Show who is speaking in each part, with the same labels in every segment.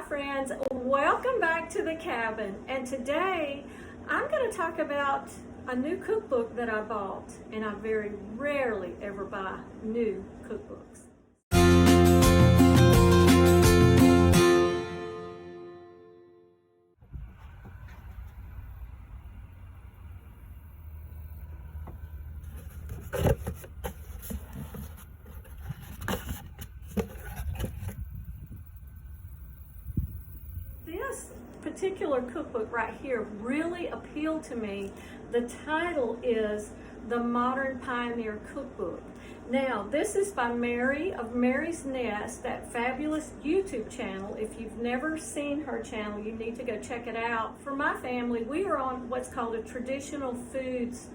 Speaker 1: friends, welcome back to the cabin, and today I'm going to talk about a new cookbook that I bought, and I very rarely ever buy new cookbooks. This particular cookbook right here really appealed to me. The title is the Modern Pioneer Cookbook. Now, this is by Mary of Mary's Nest, that fabulous YouTube channel. If you've never seen her channel, you need to go check it out. For my family, we are on what's called a traditional foods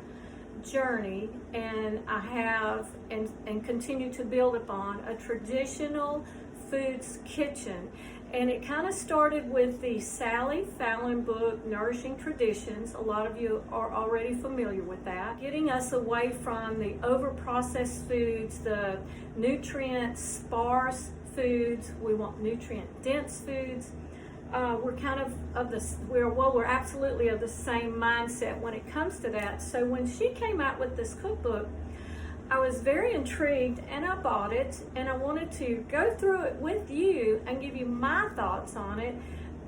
Speaker 1: journey, and I have and continue to build upon a traditional foods kitchen. And it kind of started with the Sally Fallon book, Nourishing Traditions. A lot of you are already familiar with that. Getting us away from the over-processed foods, the nutrient-sparse foods. We want nutrient-dense foods. We're kind of this, we're absolutely of the same mindset when it comes to that. So when she came out with this cookbook, I was very intrigued and I bought it, and I wanted to go through it with you and give you my thoughts on it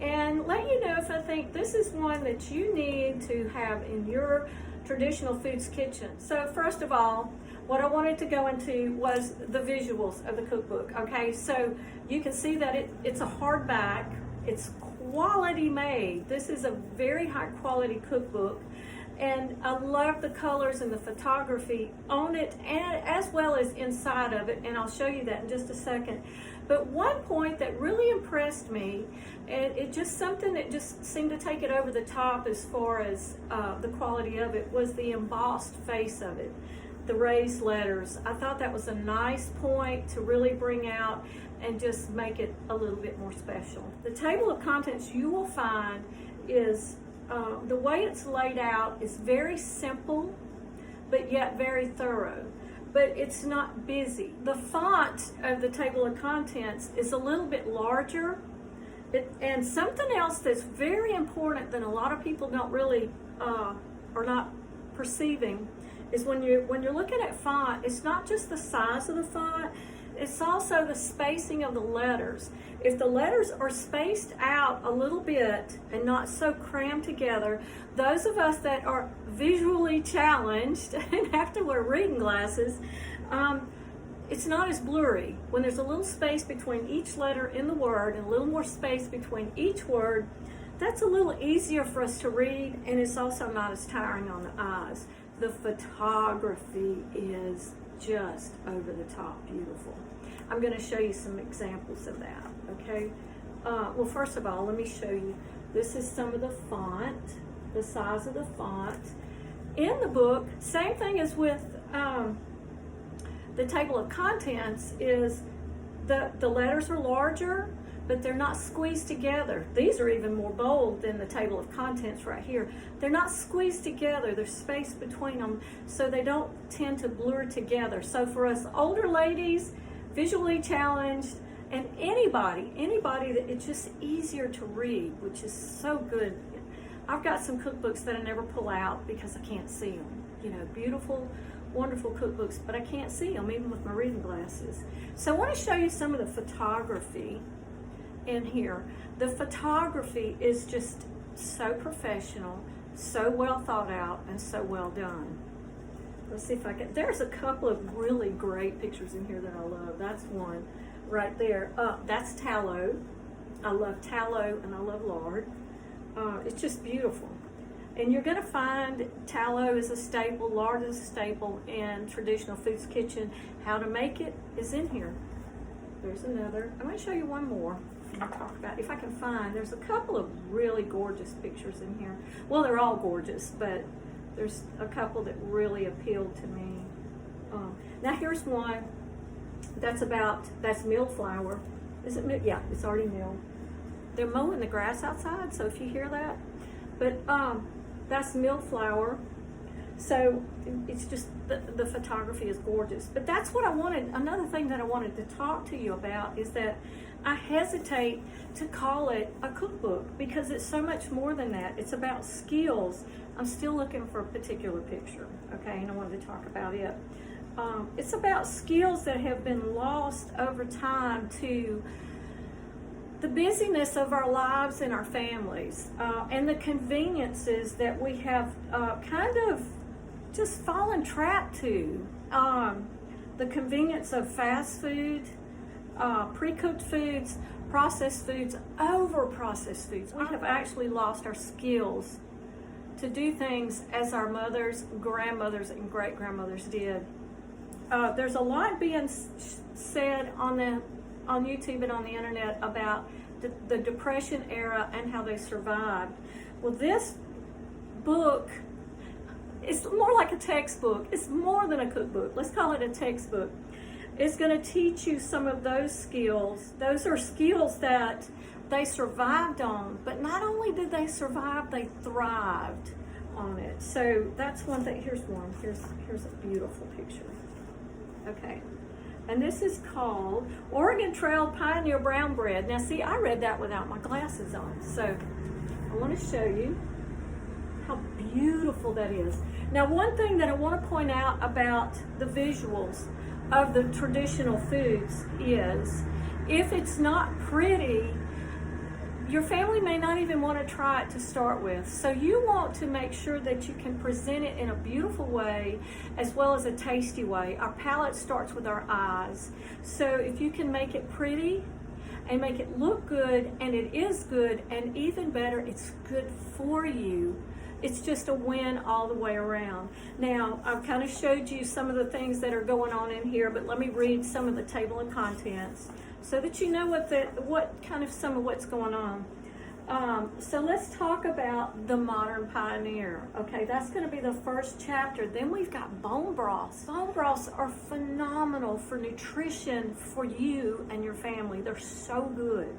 Speaker 1: and let you know if I think this is one that you need to have in your traditional foods kitchen. So first of all, what I wanted to go into was the visuals of the cookbook. Okay, so you can see that it's a hardback, it's quality made. This is a very high quality cookbook. And I love the colors and the photography on it, and as well as inside of it, and I'll show you that in just a second. But one point that really impressed me, and it just something that just seemed to take it over the top as far as the quality of it, was the embossed face of it, the raised letters. I thought that was a nice point to really bring out and just make it a little bit more special. The table of contents you will find is the way it's laid out is very simple, but yet very thorough. But it's not busy. The font of the table of contents is a little bit larger. And something else that's very important that a lot of people don't really are not perceiving is when you're looking at font, it's not just the size of the font. It's also the spacing of the letters. If the letters are spaced out a little bit and not so crammed together, those of us that are visually challenged and have to wear reading glasses, it's not as blurry. When there's a little space between each letter in the word and a little more space between each word, that's a little easier for us to read, and it's also not as tiring on the eyes. The photography is just over the top beautiful. I'm going to show you some examples of that, okay? Well, first of all, let me show you. This is some of the font, the size of the font. In the book, same thing as with the table of contents, is the letters are larger, but they're not squeezed together. These are even more bold than the table of contents right here. They're not squeezed together. There's space between them, so they don't tend to blur together. So for us older ladies, visually challenged, and anybody that it's just easier to read, which is so good. I've got some cookbooks that I never pull out because I can't see them. You know, beautiful, wonderful cookbooks, but I can't see them even with my reading glasses. So I want to show you some of the photography in here. The photography is just so professional, so well thought out, and so well done. Let's see if I can. There's a couple of really great pictures in here that I love. That's one right there. That's tallow. I love tallow and I love lard. It's just beautiful. And you're going to find tallow is a staple, lard is a staple in traditional foods kitchen. How to make it is in here. There's another. I'm going to show you one more. I'll talk about, if I can find, there's a couple of really gorgeous pictures in here. Well, they're all gorgeous, but there's a couple that really appealed to me. Now here's one that's milled flour. Is it milled? Yeah, it's already milled. They're mowing the grass outside, so if you hear that. But that's milled flour. So it's just, the photography is gorgeous. But that's what I wanted. Another thing that I wanted to talk to you about is that I hesitate to call it a cookbook because it's so much more than that. It's about skills. I'm still looking for a particular picture, okay, and I wanted to talk about it. It's about skills that have been lost over time to the busyness of our lives and our families, and the conveniences that we have kind of just fallen trapped to. The convenience of fast food, pre-cooked foods, processed foods, over-processed foods. We have actually lost our skills to do things as our mothers, grandmothers, and great-grandmothers did. There's a lot being said on YouTube and on the internet about the Depression era and how they survived. Well, this book is more like a textbook. It's more than a cookbook. Let's call it a textbook. It's going to teach you some of those skills. Those are skills that they survived on, but not only did they survive, they thrived on it. So that's one thing. Here's one. Here's a beautiful picture. Okay. And this is called Oregon Trail Pioneer Brown Bread. Now see, I read that without my glasses on. So I want to show you how beautiful that is. Now, one thing that I want to point out about the visuals of the traditional foods is if it's not pretty, your family may not even want to try it to start with. So you want to make sure that you can present it in a beautiful way as well as a tasty way. Our palate starts with our eyes. So if you can make it pretty and make it look good, and it is good, and even better, it's good for you. It's just a win all the way around. Now, I've kind of showed you some of the things that are going on in here, but let me read some of the table of contents so that you know some of what's going on. So let's talk about the Modern Pioneer. Okay, that's going to be the first chapter. Then we've got bone broths. Bone broths are phenomenal for nutrition for you and your family. They're so good.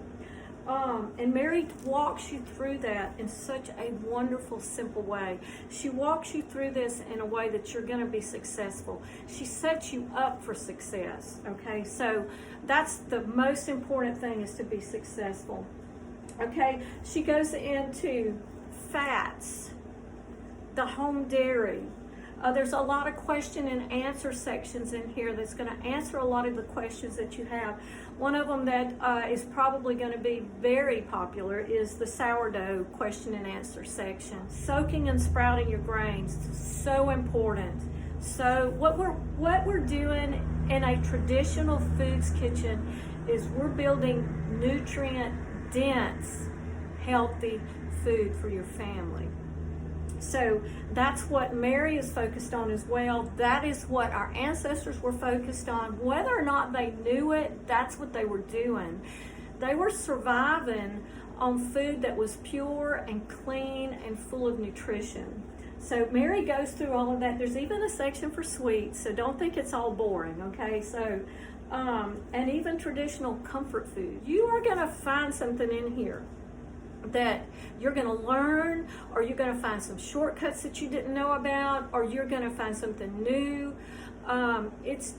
Speaker 1: And Mary walks you through that in such a wonderful, simple way. She walks you through this in a way that you're going to be successful. She sets you up for success, okay? So that's the most important thing, is to be successful, okay? She goes into fats, the home dairy. There's a lot of question and answer sections in here that's going to answer a lot of the questions that you have. One of them that is probably going to be very popular is the sourdough question and answer section. Soaking and sprouting your grains, so important. So what we're doing in a traditional foods kitchen is we're building nutrient-dense, healthy food for your family. So that's what Mary is focused on as well. That is what our ancestors were focused on. Whether or not they knew it, that's what they were doing. They were surviving on food that was pure and clean and full of nutrition. So Mary goes through all of that. There's even a section for sweets, so don't think it's all boring, okay? So, and even traditional comfort food. You are going to find something in here that you're going to learn, or you're going to find some shortcuts that you didn't know about, or you're going to find something new. It's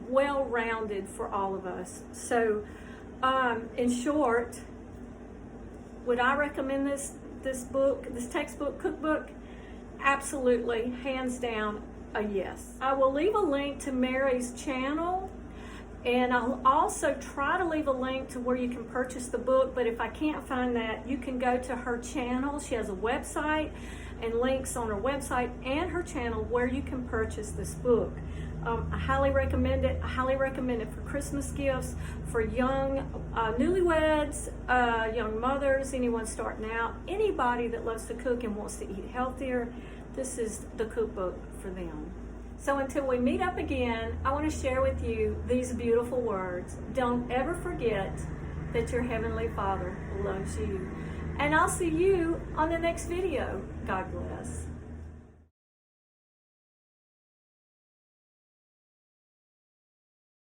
Speaker 1: well-rounded for all of us. So in short, would I recommend this textbook, cookbook? Absolutely, hands down, a yes. I will leave a link to Mary's channel, and I'll also try to leave a link to where you can purchase the book, but if I can't find that, you can go to her channel. She has a website and links on her website and her channel where you can purchase this book. I highly recommend it. I highly recommend it for Christmas gifts, for young newlyweds, young mothers, anyone starting out, anybody that loves to cook and wants to eat healthier. This is the cookbook for them. So until we meet up again, I want to share with you these beautiful words. Don't ever forget that your Heavenly Father loves you. And I'll see you on the next video. God bless.